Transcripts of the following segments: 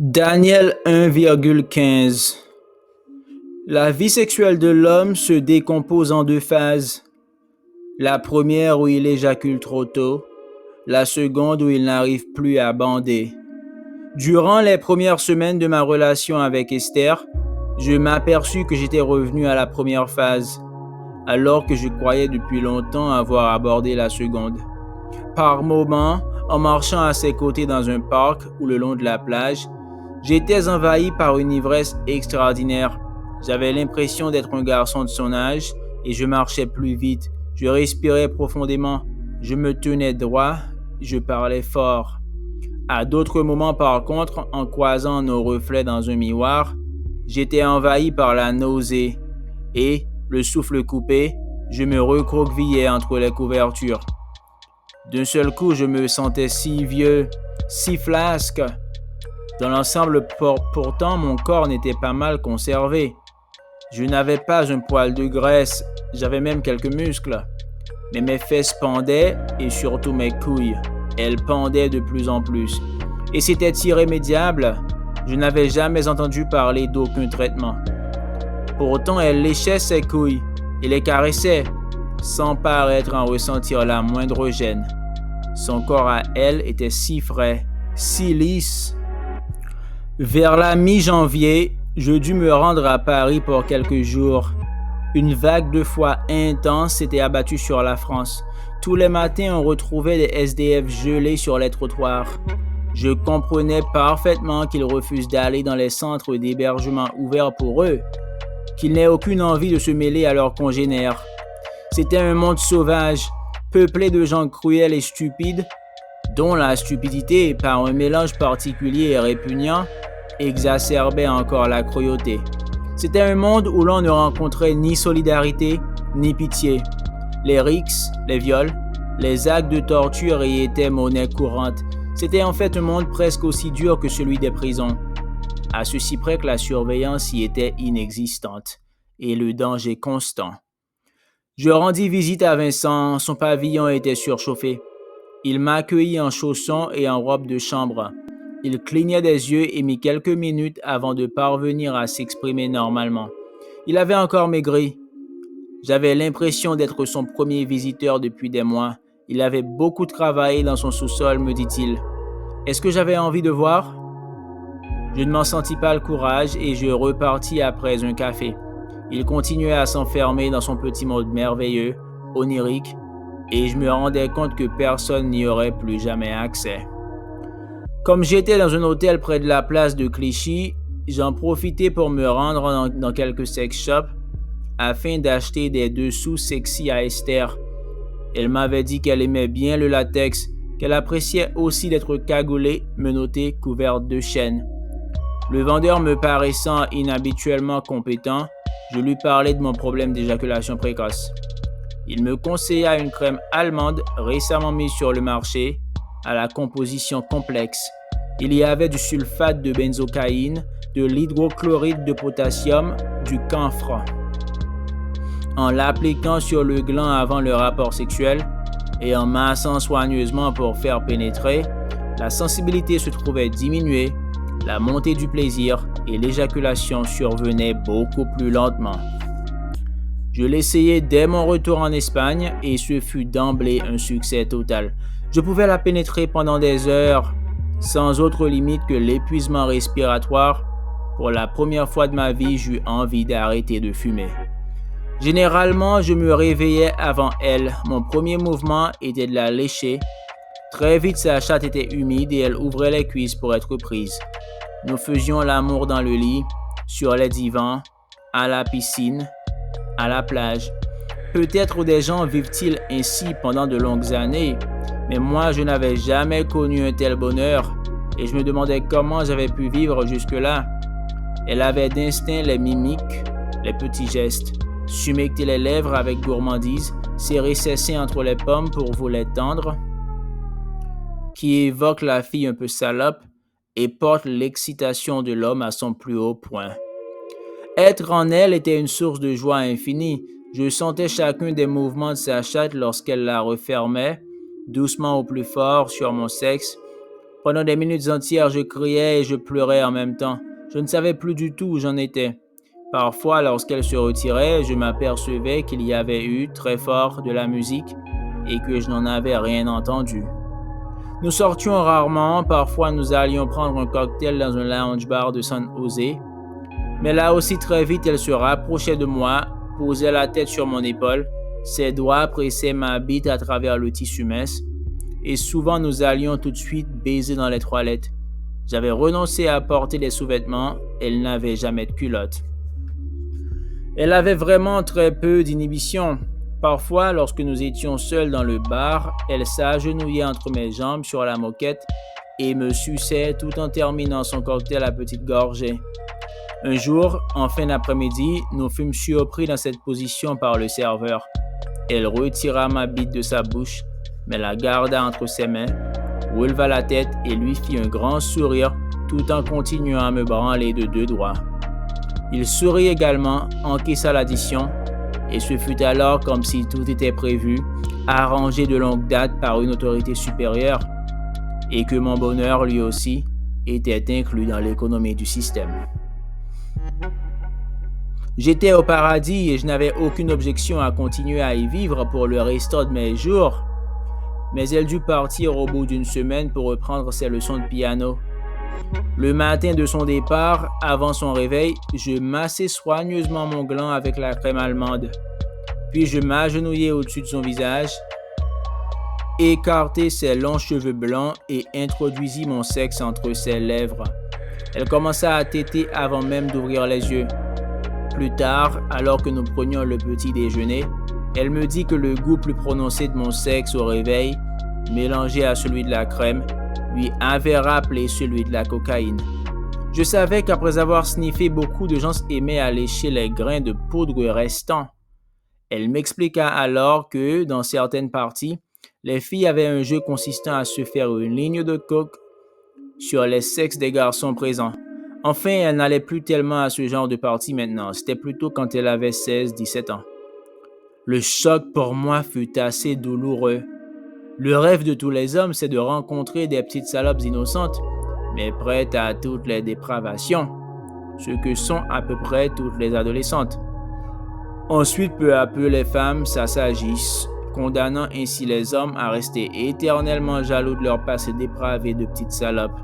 Daniel 1,15. La vie sexuelle de l'homme se décompose en deux phases. La première où il éjacule trop tôt, la seconde où il n'arrive plus à bander. Durant les premières semaines de ma relation avec Esther, je m'aperçus que j'étais revenu à la première phase, alors que je croyais depuis longtemps avoir abordé la seconde. Par moments, en marchant à ses côtés dans un parc ou le long de la plage, j'étais envahi par une ivresse extraordinaire. J'avais l'impression d'être un garçon de son âge et je marchais plus vite. Je respirais profondément. Je me tenais droit. Je parlais fort. À d'autres moments, par contre, en croisant nos reflets dans un miroir, j'étais envahi par la nausée et, le souffle coupé, je me recroquevillais entre les couvertures. D'un seul coup, je me sentais si vieux, si flasque. Dans l'ensemble, pourtant, mon corps n'était pas mal conservé. Je n'avais pas un poil de graisse, j'avais même quelques muscles. Mais mes fesses pendaient et surtout mes couilles. Elles pendaient de plus en plus. Et c'était irrémédiable. Je n'avais jamais entendu parler d'aucun traitement. Pourtant, elle léchait ses couilles et les caressait, sans paraître en ressentir la moindre gêne. Son corps à elle était si frais, si lisse. Vers la mi-janvier, je dus me rendre à Paris pour quelques jours. Une vague de froid intense s'était abattue sur la France. Tous les matins, on retrouvait des SDF gelés sur les trottoirs. Je comprenais parfaitement qu'ils refusent d'aller dans les centres d'hébergement ouverts pour eux, qu'ils n'aient aucune envie de se mêler à leurs congénères. C'était un monde sauvage, peuplé de gens cruels et stupides, dont la stupidité, par un mélange particulier et répugnant, exacerbait encore la cruauté. C'était un monde où l'on ne rencontrait ni solidarité, ni pitié. Les rixes, les viols, les actes de torture y étaient monnaie courante. C'était en fait un monde presque aussi dur que celui des prisons. À ceci près que la surveillance y était inexistante et le danger constant. Je rendis visite à Vincent, son pavillon était surchauffé. Il m'accueillit en chaussons et en robe de chambre. Il clignait des yeux et mit quelques minutes avant de parvenir à s'exprimer normalement. Il avait encore maigri. J'avais l'impression d'être son premier visiteur depuis des mois. Il avait beaucoup travaillé dans son sous-sol, me dit-il. Est-ce que j'avais envie de voir? Je ne m'en sentis pas le courage et je repartis après un café. Il continuait à s'enfermer dans son petit monde merveilleux, onirique, et je me rendais compte que personne n'y aurait plus jamais accès. Comme j'étais dans un hôtel près de la place de Clichy, j'en profitais pour me rendre dans quelques sex shops afin d'acheter des dessous sexy à Esther. Elle m'avait dit qu'elle aimait bien le latex, qu'elle appréciait aussi d'être cagoulée, menottée, couverte de chaînes. Le vendeur me paraissant inhabituellement compétent, je lui parlais de mon problème d'éjaculation précoce. Il me conseilla une crème allemande récemment mise sur le marché, à la composition complexe. Il y avait du sulfate de benzocaïne, de l'hydrochloride de potassium, du camphre. En l'appliquant sur le gland avant le rapport sexuel et en massant soigneusement pour faire pénétrer, la sensibilité se trouvait diminuée, la montée du plaisir et l'éjaculation survenaient beaucoup plus lentement. Je l'essayai dès mon retour en Espagne et ce fut d'emblée un succès total. Je pouvais la pénétrer pendant des heures, sans autre limite que l'épuisement respiratoire. Pour la première fois de ma vie, j'eus envie d'arrêter de fumer. Généralement, je me réveillais avant elle. Mon premier mouvement était de la lécher. Très vite, sa chatte était humide et elle ouvrait les cuisses pour être prise. Nous faisions l'amour dans le lit, sur les divans, à la piscine, à la plage. Peut-être des gens vivent-ils ainsi pendant de longues années, mais moi je n'avais jamais connu un tel bonheur et je me demandais comment j'avais pu vivre jusque-là. Elle avait d'instinct les mimiques, les petits gestes, s'humecter les lèvres avec gourmandise, serrer ses seins entre les pommes pour vous les tendre, qui évoque la fille un peu salope et porte l'excitation de l'homme à son plus haut point. Être en elle était une source de joie infinie. Je sentais chacun des mouvements de sa chatte lorsqu'elle la refermait, doucement au plus fort sur mon sexe, Pendant des minutes entières, je criais et je pleurais en même temps. Je ne savais plus du tout où j'en étais. Parfois, lorsqu'elle se retirait, je m'apercevais qu'il y avait eu très fort de la musique et que je n'en avais rien entendu. Nous sortions rarement, parfois nous allions prendre un cocktail dans un lounge bar de San Jose, mais là aussi très vite elle se rapprochait de moi, posait la tête sur mon épaule, ses doigts pressaient ma bite à travers le tissu mince, et souvent nous allions tout de suite baiser dans les toilettes. J'avais renoncé à porter des sous-vêtements, elle n'avait jamais de culotte. Elle avait vraiment très peu d'inhibition. Parfois, lorsque nous étions seuls dans le bar, elle s'agenouillait entre mes jambes sur la moquette et me suçait tout en terminant son cocktail à petites gorgées. Un jour, en fin d'après-midi, nous fûmes surpris dans cette position par le serveur. Elle retira ma bite de sa bouche, mais la garda entre ses mains, releva la tête et lui fit un grand sourire tout en continuant à me branler de deux doigts. Il sourit également, encaissa l'addition, et ce fut alors comme si tout était prévu, arrangé de longue date par une autorité supérieure, et que mon bonheur lui aussi était inclus dans l'économie du système. J'étais au paradis et je n'avais aucune objection à continuer à y vivre pour le restant de mes jours, mais elle dut partir au bout d'une semaine pour reprendre ses leçons de piano. Le matin de son départ, avant son réveil, je massais soigneusement mon gland avec la crème allemande. Puis je m'agenouillais au-dessus de son visage, écartai ses longs cheveux blancs et introduisis mon sexe entre ses lèvres. Elle commença à téter avant même d'ouvrir les yeux. Plus tard, alors que nous prenions le petit déjeuner, elle me dit que le goût plus prononcé de mon sexe au réveil, mélangé à celui de la crème, lui avait rappelé celui de la cocaïne. Je savais qu'après avoir sniffé, beaucoup de gens aimaient à lécher les grains de poudre restants. Elle m'expliqua alors que, dans certaines parties, les filles avaient un jeu consistant à se faire une ligne de coke sur les sexes des garçons présents. Enfin, elle n'allait plus tellement à ce genre de parties maintenant, c'était plutôt quand elle avait 16-17 ans. Le choc pour moi fut assez douloureux. Le rêve de tous les hommes, c'est de rencontrer des petites salopes innocentes, mais prêtes à toutes les dépravations, ce que sont à peu près toutes les adolescentes. Ensuite, peu à peu, les femmes s'assagissent, condamnant ainsi les hommes à rester éternellement jaloux de leur passé dépravé de petites salopes.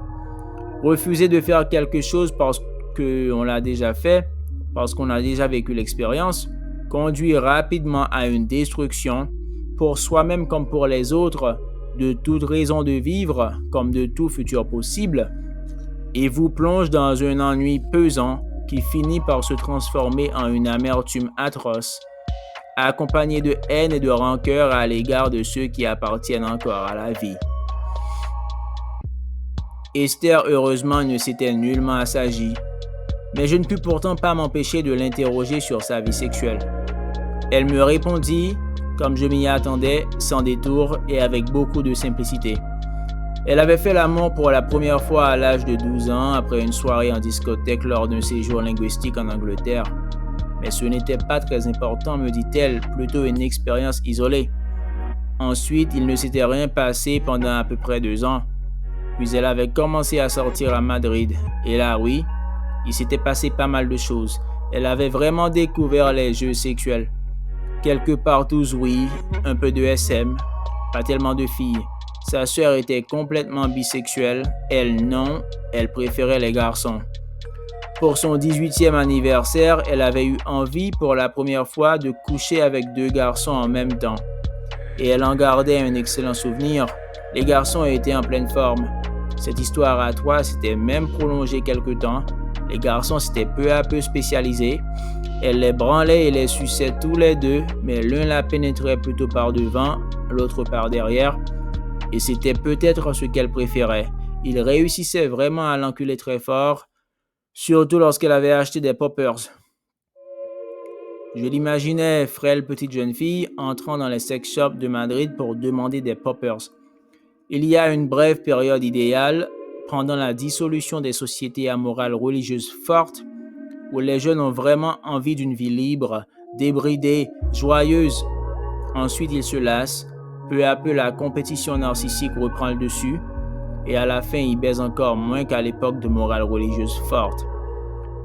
Refuser de faire quelque chose parce qu'on l'a déjà fait, parce qu'on a déjà vécu l'expérience, conduit rapidement à une destruction, pour soi-même comme pour les autres, de toute raison de vivre comme de tout futur possible, et vous plonge dans un ennui pesant qui finit par se transformer en une amertume atroce, accompagnée de haine et de rancœur à l'égard de ceux qui appartiennent encore à la vie. Esther, heureusement, ne s'était nullement assagie, mais je ne pus pourtant pas m'empêcher de l'interroger sur sa vie sexuelle. Elle me répondit, comme je m'y attendais, sans détour et avec beaucoup de simplicité. Elle avait fait l'amour pour la première fois à l'âge de 12 ans après une soirée en discothèque lors d'un séjour linguistique en Angleterre. Mais ce n'était pas très important, me dit-elle, plutôt une expérience isolée. Ensuite, il ne s'était rien passé pendant à peu près 2 ans. Puis elle avait commencé à sortir à Madrid. Et là, oui, il s'était passé pas mal de choses. Elle avait vraiment découvert les jeux sexuels. Quelques partous, oui, un peu de SM, pas tellement de filles. Sa sœur était complètement bisexuelle, elle non, elle préférait les garçons. Pour son 18e anniversaire, elle avait eu envie pour la première fois de coucher avec 2 garçons en même temps. Et elle en gardait un excellent souvenir. Les garçons étaient en pleine forme. Cette histoire à 3 s'était même prolongée quelque temps. Les garçons s'étaient peu à peu spécialisés. Elle les branlait et les suçait tous les deux, mais l'un la pénétrait plutôt par devant, l'autre par derrière. Et c'était peut-être ce qu'elle préférait. Il réussissait vraiment à l'enculer très fort, surtout lorsqu'elle avait acheté des poppers. Je l'imaginais, frêle petite jeune fille, entrant dans les sex shops de Madrid pour demander des poppers. Il y a une brève période idéale, pendant la dissolution des sociétés à morale religieuse forte, où les jeunes ont vraiment envie d'une vie libre, débridée, joyeuse. Ensuite, ils se lassent. Peu à peu, la compétition narcissique reprend le dessus. et à la fin il baise encore moins qu'à l'époque de morale religieuse forte.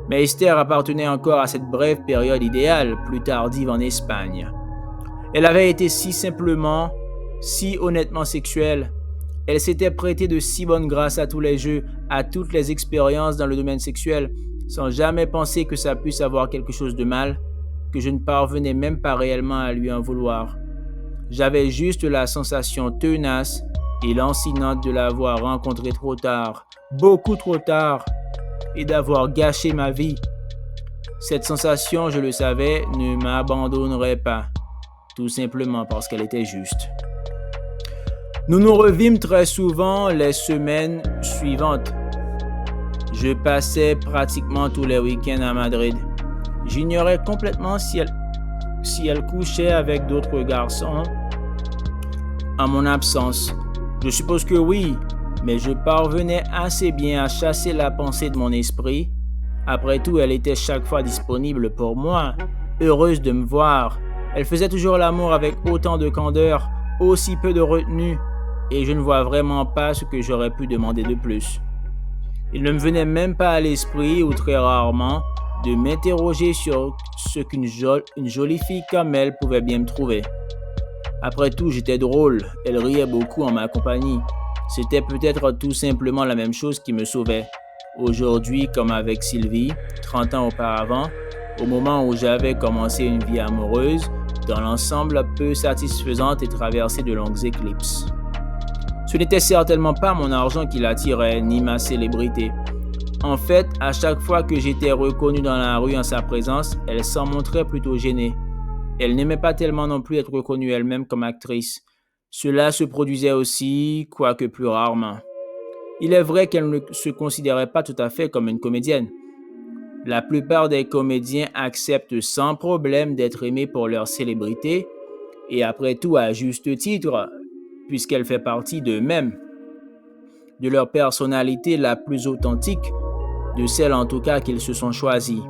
Mais Esther appartenait encore à cette brève période idéale, plus tardive en Espagne. Elle avait été si simplement, si honnêtement sexuelle. Elle s'était prêtée de si bonne grâce à tous les jeux, à toutes les expériences dans le domaine sexuel, sans jamais penser que ça puisse avoir quelque chose de mal, que je ne parvenais même pas réellement à lui en vouloir. J'avais juste la sensation tenace et lancinante de l'avoir rencontrée trop tard, beaucoup trop tard, et d'avoir gâché ma vie. Cette sensation, je le savais, ne m'abandonnerait pas, tout simplement parce qu'elle était juste. Nous nous revîmes très souvent les semaines suivantes. Je passais pratiquement tous les week-ends à Madrid. J'ignorais complètement si elle couchait avec d'autres garçons en mon absence. Je suppose que oui, mais je parvenais assez bien à chasser la pensée de mon esprit. Après tout, elle était chaque fois disponible pour moi, heureuse de me voir. Elle faisait toujours l'amour avec autant de candeur, aussi peu de retenue, et je ne vois vraiment pas ce que j'aurais pu demander de plus. Il ne me venait même pas à l'esprit, ou très rarement, de m'interroger sur ce qu'une jolie fille comme elle pouvait bien me trouver. Après tout, j'étais drôle, elle riait beaucoup en ma compagnie. C'était peut-être tout simplement la même chose qui me sauvait. Aujourd'hui, comme avec Sylvie, 30 ans auparavant, au moment où j'avais commencé une vie amoureuse, dans l'ensemble peu satisfaisante et traversée de longues éclipses. Ce n'était certainement pas mon argent qui l'attirait, ni ma célébrité. En fait, à chaque fois que j'étais reconnu dans la rue en sa présence, elle s'en montrait plutôt gênée. Elle n'aimait pas tellement non plus être reconnue elle-même comme actrice. Cela se produisait aussi, quoique plus rarement. Il est vrai qu'elle ne se considérait pas tout à fait comme une comédienne. La plupart des comédiens acceptent sans problème d'être aimés pour leur célébrité, et après tout à juste titre, puisqu'elle fait partie d'eux-mêmes, de leur personnalité la plus authentique, de celle en tout cas qu'ils se sont choisis.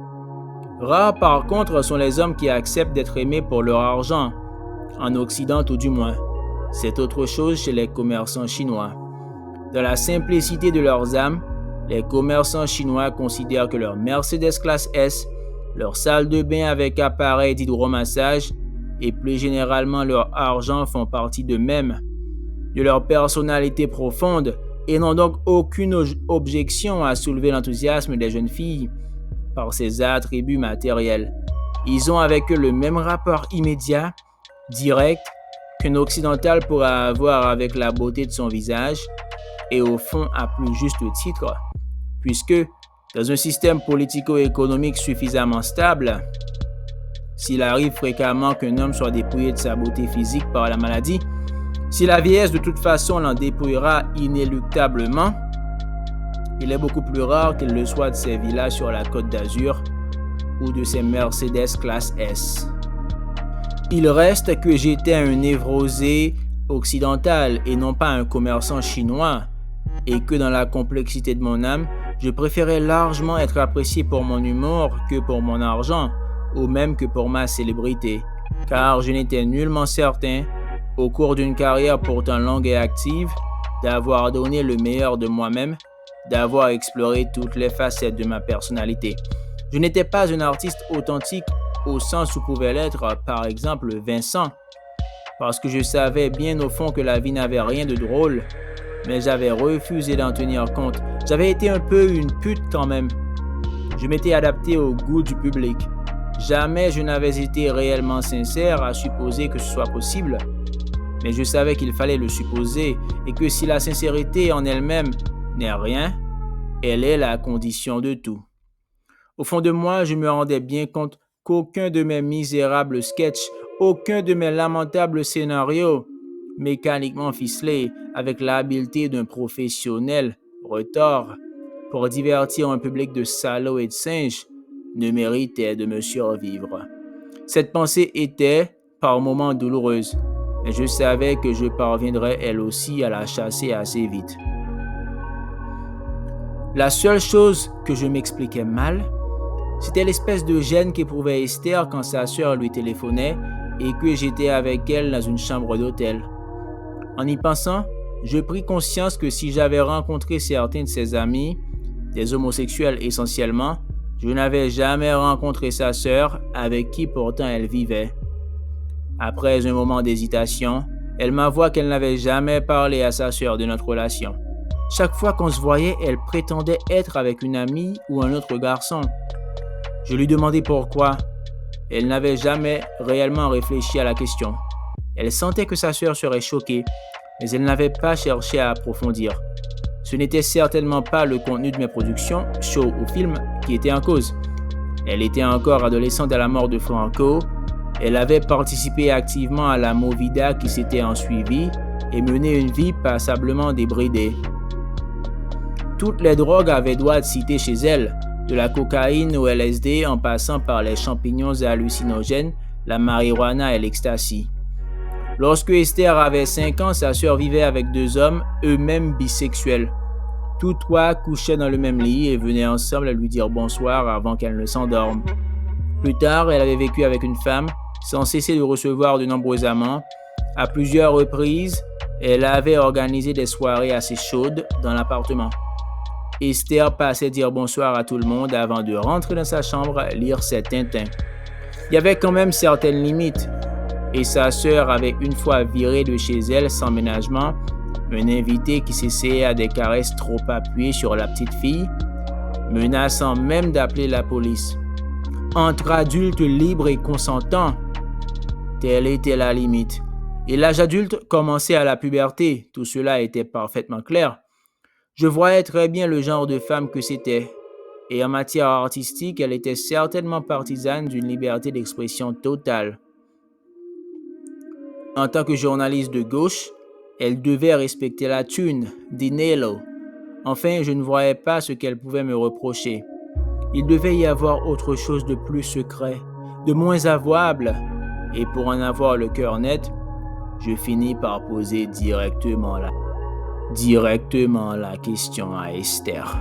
Rares par contre sont les hommes qui acceptent d'être aimés pour leur argent, en Occident tout du moins. C'est autre chose chez les commerçants chinois. Dans la simplicité de leurs âmes, les commerçants chinois considèrent que leur Mercedes classe S, leur salle de bain avec appareil d'hydromassage et plus généralement leur argent font partie d'eux-mêmes, de leur personnalité profonde et n'ont donc aucune objection à soulever l'enthousiasme des jeunes filles par ces attributs matériels. Ils ont avec eux le même rapport immédiat, direct, qu'un occidental pourrait avoir avec la beauté de son visage, et au fond à plus juste titre, puisque dans un système politico-économique suffisamment stable, s'il arrive fréquemment qu'un homme soit dépouillé de sa beauté physique par la maladie, si la vieillesse de toute façon l'en dépouillera inéluctablement, il est beaucoup plus rare qu'il le soit de ses villas sur la Côte d'Azur ou de ses Mercedes classe S. Il reste que j'étais un névrosé occidental et non pas un commerçant chinois, et que dans la complexité de mon âme, je préférais largement être apprécié pour mon humour que pour mon argent, ou même que pour ma célébrité, car je n'étais nullement certain, au cours d'une carrière pourtant longue et active, d'avoir donné le meilleur de moi-même, d'avoir exploré toutes les facettes de ma personnalité. Je n'étais pas un artiste authentique au sens où pouvait l'être, par exemple, Vincent, parce que je savais bien au fond que la vie n'avait rien de drôle, mais j'avais refusé d'en tenir compte. J'avais été un peu une pute quand même. Je m'étais adapté au goût du public. Jamais je n'avais été réellement sincère à supposer que ce soit possible, mais je savais qu'il fallait le supposer et que si la sincérité en elle-même n'est rien, elle est la condition de tout. Au fond de moi, je me rendais bien compte qu'aucun de mes misérables sketchs, aucun de mes lamentables scénarios, mécaniquement ficelés avec l'habileté d'un professionnel retors pour divertir un public de salauds et de singes, ne méritait de me survivre. Cette pensée était, par moments, douloureuse, mais je savais que je parviendrais elle aussi à la chasser assez vite. La seule chose que je m'expliquais mal, c'était l'espèce de gêne qu'éprouvait Esther quand sa sœur lui téléphonait et que j'étais avec elle dans une chambre d'hôtel. En y pensant, Je pris conscience que si j'avais rencontré certains de ses amis, des homosexuels essentiellement, je n'avais jamais rencontré sa sœur avec qui pourtant elle vivait. Après un moment d'hésitation, elle m'avoua qu'elle n'avait jamais parlé à sa sœur de notre relation. Chaque fois qu'on se voyait, elle prétendait être avec une amie ou un autre garçon. Je lui demandai pourquoi. Elle n'avait jamais réellement réfléchi à la question. Elle sentait que sa sœur serait choquée, mais elle n'avait pas cherché à approfondir. Ce n'était certainement pas le contenu de mes productions, shows ou films, qui était en cause. Elle était encore adolescente à la mort de Franco. Elle avait participé activement à la movida qui s'était ensuivie et mené une vie passablement débridée. Toutes les drogues avaient droit de citer chez elle, de la cocaïne au LSD en passant par les champignons hallucinogènes, la marijuana et l'ecstasy. Lorsque Esther avait 5 ans, sa sœur vivait avec 2 hommes, eux-mêmes bisexuels. Tous 3 couchaient dans le même lit et venaient ensemble lui dire bonsoir avant qu'elle ne s'endorme. Plus tard, elle avait vécu avec une femme, sans cesser de recevoir de nombreux amants. À plusieurs reprises, elle avait organisé des soirées assez chaudes dans l'appartement. Esther passait dire bonsoir à tout le monde avant de rentrer dans sa chambre lire ses Tintins. Il y avait quand même certaines limites, et sa sœur avait une fois viré de chez elle sans ménagement un invité qui s'essayait à des caresses trop appuyées sur la petite fille, menaçant même d'appeler la police. Entre adultes libres et consentants, telle était la limite. Et l'âge adulte commençait à la puberté, tout cela était parfaitement clair. Je voyais très bien le genre de femme que c'était. Et en matière artistique, elle était certainement partisane d'une liberté d'expression totale. En tant que journaliste de gauche, elle devait respecter la thune, dinero. Enfin, je ne voyais pas ce qu'elle pouvait me reprocher. Il devait y avoir autre chose de plus secret, de moins avouable. Et pour en avoir le cœur net, je finis par poser directement la question à Esther.